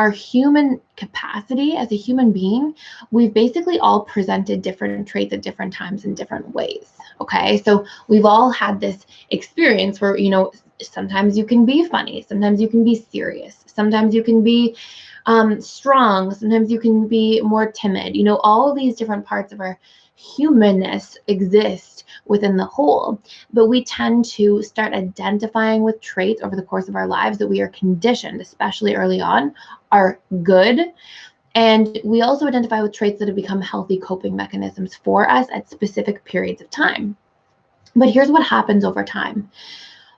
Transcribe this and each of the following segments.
our human capacity as a human being, we've basically all presented different traits at different times in different ways. Okay, so we've all had this experience where, sometimes you can be funny, sometimes you can be serious, sometimes you can be strong, sometimes you can be more timid. All of these different parts of our humanness exist within the whole, but we tend to start identifying with traits over the course of our lives that we are conditioned, especially early on, are good. And we also identify with traits that have become healthy coping mechanisms for us at specific periods of time. But here's what happens over time.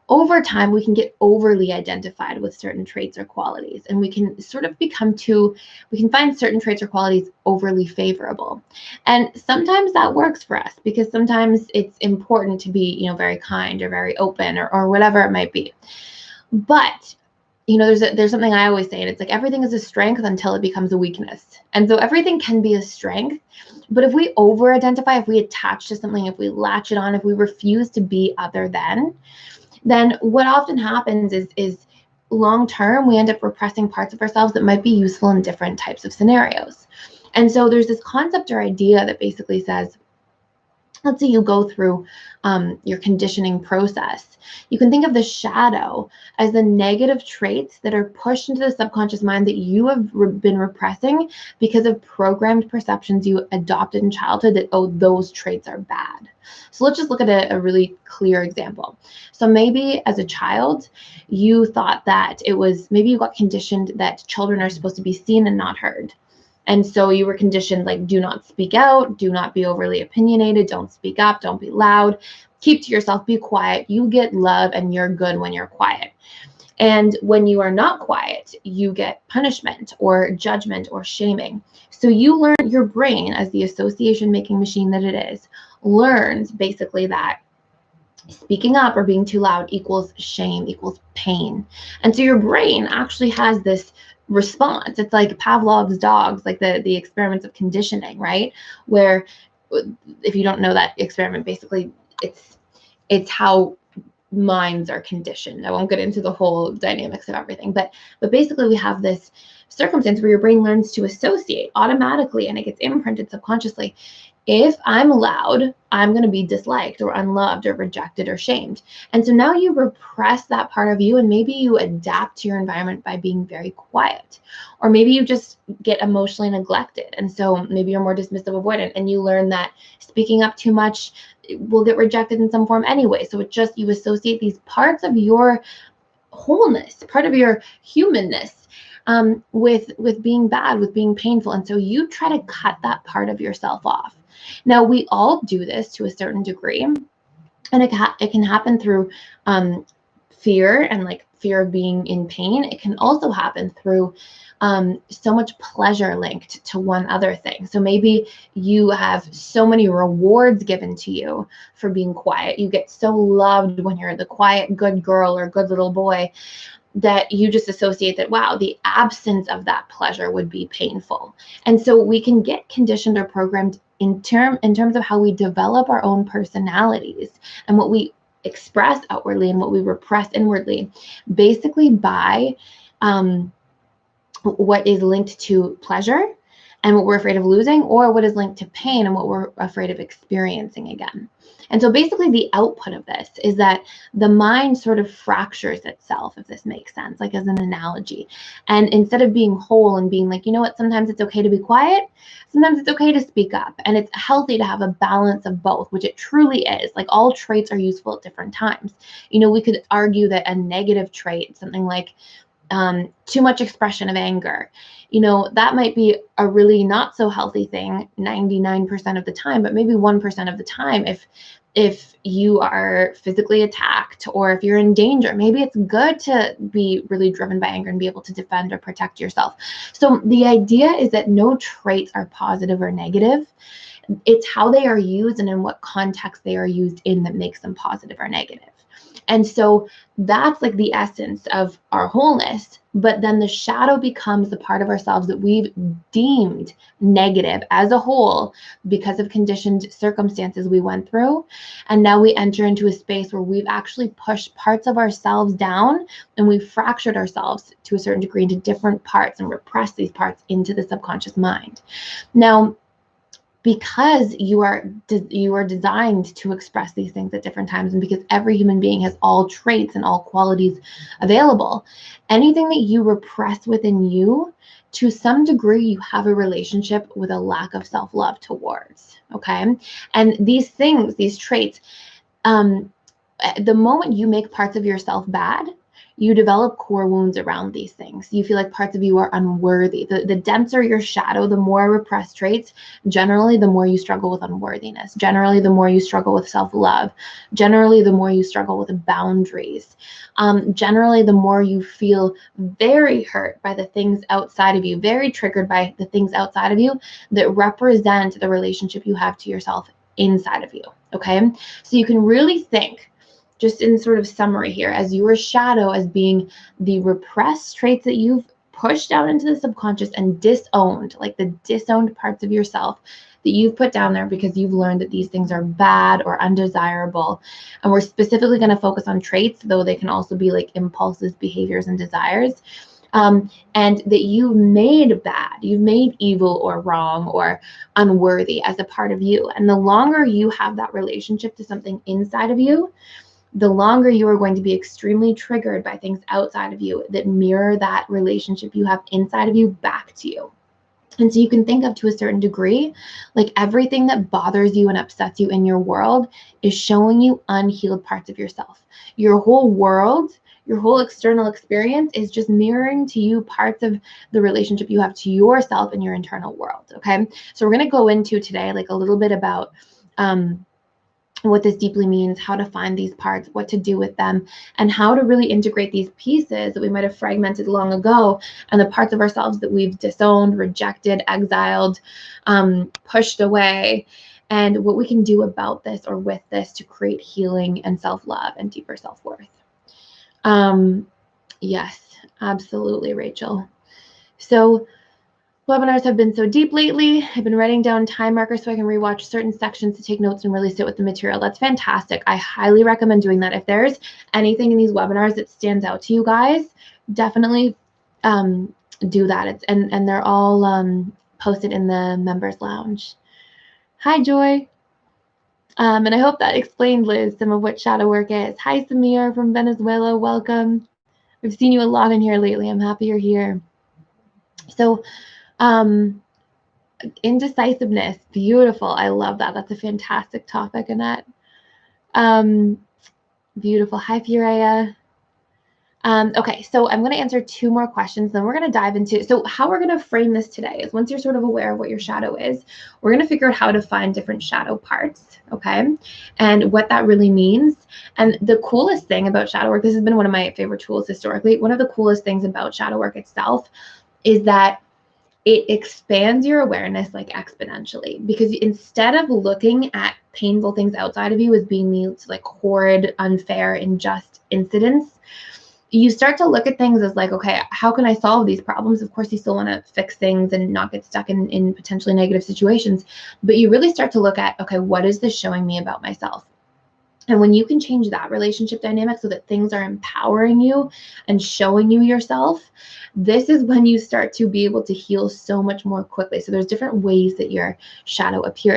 Over time, we can get overly identified with certain traits or qualities, and we can sort of we can find certain traits or qualities overly favorable. And sometimes that works for us because sometimes it's important to be, very kind or very open or whatever it might be. But there's something I always say, and it's like everything is a strength until it becomes a weakness. And so everything can be a strength, but if we over-identify, if we attach to something, if we latch it on, if we refuse to be other than, then what often happens is long-term, we end up repressing parts of ourselves that might be useful in different types of scenarios. And so there's this concept or idea that basically says, let's say you go through your conditioning process. You can think of the shadow as the negative traits that are pushed into the subconscious mind that you have been repressing because of programmed perceptions you adopted in childhood that, oh, those traits are bad. So let's just look at a really clear example. So maybe as a child, you thought that maybe you got conditioned that children are supposed to be seen and not heard. And so you were conditioned, like, do not speak out, do not be overly opinionated, don't speak up, don't be loud, keep to yourself, be quiet. You get love and you're good when you're quiet. And when you are not quiet, you get punishment or judgment or shaming. So you learn, your brain, as the association making machine that it is, learns basically that speaking up or being too loud equals shame, equals pain. And so your brain actually has this response. It's like Pavlov's dogs, like the experiments of conditioning, right? Where, if you don't know that experiment, basically it's how minds are conditioned. I won't get into the whole dynamics of everything, but basically we have this circumstance where your brain learns to associate automatically, and it gets imprinted subconsciously. If I'm loud, I'm going to be disliked or unloved or rejected or shamed. And so now you repress that part of you, and maybe you adapt to your environment by being very quiet. Or maybe you just get emotionally neglected. And so maybe you're more dismissive, avoidant, and you learn that speaking up too much will get rejected in some form anyway. So you associate these parts of your wholeness, part of your humanness, with being bad, with being painful. And so you try to cut that part of yourself off. Now, we all do this to a certain degree, and it can happen through fear and like fear of being in pain. It can also happen through so much pleasure linked to one other thing. So maybe you have so many rewards given to you for being quiet. You get so loved when you're the quiet, good girl or good little boy that you just associate that, wow, the absence of that pleasure would be painful. And so we can get conditioned or programmed in terms of how we develop our own personalities and what we express outwardly and what we repress inwardly, basically by what is linked to pleasure and what we're afraid of losing, or what is linked to pain and what we're afraid of experiencing again. And so basically the output of this is that the mind sort of fractures itself, if this makes sense, like as an analogy. And instead of being whole and being like, you know what, sometimes it's okay to be quiet, sometimes it's okay to speak up. And it's healthy to have a balance of both, which it truly is. Like all traits are useful at different times. We could argue that a negative trait, something like too much expression of anger, that might be a really not so healthy thing 99% of the time, but maybe 1% of the time if you are physically attacked or if you're in danger, maybe it's good to be really driven by anger and be able to defend or protect yourself. So the idea is that no traits are positive or negative. It's how they are used and in what context they are used in that makes them positive or negative. And so that's like the essence of our wholeness. But then the shadow becomes the part of ourselves that we've deemed negative as a whole because of conditioned circumstances we went through. And now we enter into a space where we've actually pushed parts of ourselves down, and we've fractured ourselves to a certain degree into different parts and repressed these parts into the subconscious mind. Now, because you are designed to express these things at different times, and because every human being has all traits and all qualities available, anything that you repress within you, to some degree, you have a relationship with a lack of self-love towards. Okay. And these things, these traits, the moment you make parts of yourself bad, you develop core wounds around these things. You feel like parts of you are unworthy. The denser your shadow, the more repressed traits, generally, the more you struggle with unworthiness. Generally, the more you struggle with self-love. Generally, the more you struggle with boundaries. Generally, the more you feel very hurt by the things outside of you, very triggered by the things outside of you that represent the relationship you have to yourself inside of you. Okay? So you can really think, just in sort of summary here, as your shadow as being the repressed traits that you've pushed out into the subconscious and disowned, like the disowned parts of yourself that you've put down there because you've learned that these things are bad or undesirable. And we're specifically going to focus on traits, though they can also be like impulses, behaviors, and desires. And that you've made bad, you've made evil or wrong or unworthy as a part of you. And the longer you have that relationship to something inside of you, the longer you are going to be extremely triggered by things outside of you that mirror that relationship you have inside of you back to you. And so you can think of, to a certain degree, like everything that bothers you and upsets you in your world is showing you unhealed parts of yourself. Your whole world, your whole external experience is just mirroring to you parts of the relationship you have to yourself and your internal world. Okay. So we're going to go into today like a little bit about what this deeply means, how to find these parts, what to do with them, and how to really integrate these pieces that we might have fragmented long ago, and the parts of ourselves that we've disowned, rejected, exiled, pushed away, and what we can do about this or with this to create healing and self-love and deeper self-worth. Yes, absolutely, Rachel. So webinars have been so deep lately. I've been writing down time markers so I can rewatch certain sections to take notes and really sit with the material. That's fantastic. I highly recommend doing that. If there's anything in these webinars that stands out to you guys, definitely do that. And they're all posted in the members lounge. Hi, Joy. And I hope that explained, Liz, some of what shadow work is. Hi, Samir from Venezuela. Welcome. I've seen you a lot in here lately. I'm happy you're here. So, indecisiveness, beautiful. I love that. That's a fantastic topic, Annette. Beautiful. Hi, Furea. Okay, so I'm going to answer 2 more questions, then we're going to dive into, so how we're going to frame this today is once you're sort of aware of what your shadow is, we're going to figure out how to find different shadow parts, okay, and what that really means. And the coolest thing about shadow work, this has been one of my favorite tools historically, one of the coolest things about shadow work itself is that it expands your awareness like exponentially, because instead of looking at painful things outside of you as being these like horrid, unfair, unjust incidents, you start to look at things as like, okay, how can I solve these problems? Of course, you still want to fix things and not get stuck in potentially negative situations, but you really start to look at, okay, what is this showing me about myself? And when you can change that relationship dynamic so that things are empowering you and showing you yourself, this is when you start to be able to heal so much more quickly. So there's different ways that your shadow appears.